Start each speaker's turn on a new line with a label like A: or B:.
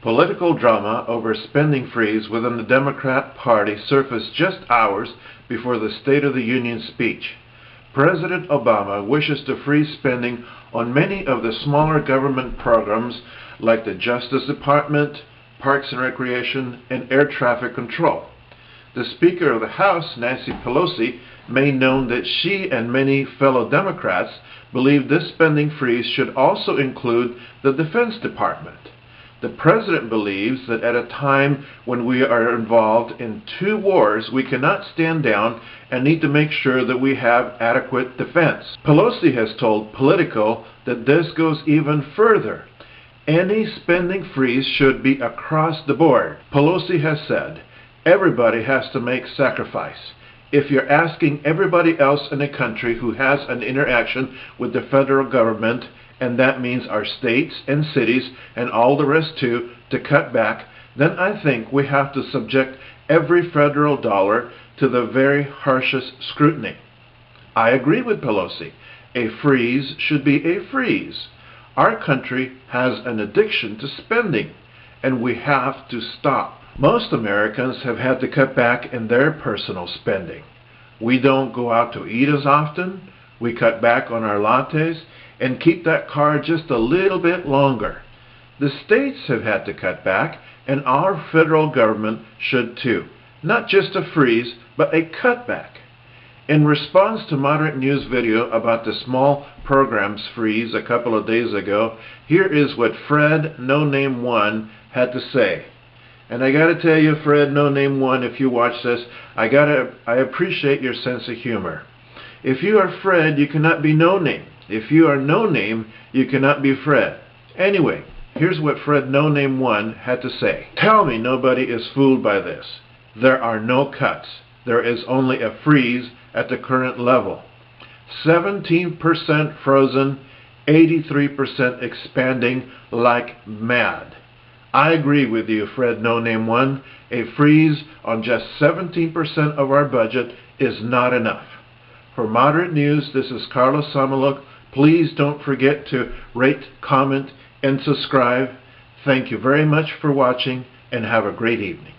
A: Political drama over spending freeze within the Democrat Party surfaced just hours before the State of the Union speech. President Obama wishes to freeze spending on many of the smaller government programs like the Justice Department, Parks and Recreation, and Air Traffic Control. The Speaker of the House, Nancy Pelosi, made known that she and many fellow Democrats believe this spending freeze should also include the Defense Department. The President believes that at a time when we are involved in 2 wars, we cannot stand down and need to make sure that we have adequate defense. Pelosi has told Politico that this goes even further. Any spending freeze should be across the board. Pelosi has said, everybody has to make sacrifice. If you're asking everybody else in the country who has an interaction with the federal government, and that means our states and cities and all the rest too, to cut back, then I think we have to subject every federal dollar to the very harshest scrutiny. I agree with Pelosi. A freeze should be a freeze. Our country has an addiction to spending, and we have to stop. Most Americans have had to cut back in their personal spending. We don't go out to eat as often, we cut back on our lattes, and keep that car just a little bit longer. The states have had to cut back, and our federal government should too. Not just a freeze, but a cutback. In response to Moderate News' video about the small programs freeze a couple of days ago, here is what Fred No Name 1 had to say. And I gotta tell you, Fred No Name 1, if you watch this, I appreciate your sense of humor. If you are Fred, you cannot be No Name. If you are No Name, you cannot be Fred. Anyway, here's what Fred No Name 1 had to say. Tell me nobody is fooled by this. There are no cuts. There is only a freeze at the current level. 17% frozen, 83% expanding like mad. I agree with you, Fred No Name 1. A freeze on just 17% of our budget is not enough. For Moderate News, this is Carlos Samalok. Please don't forget to rate, comment, and subscribe. Thank you very much for watching, and have a great evening.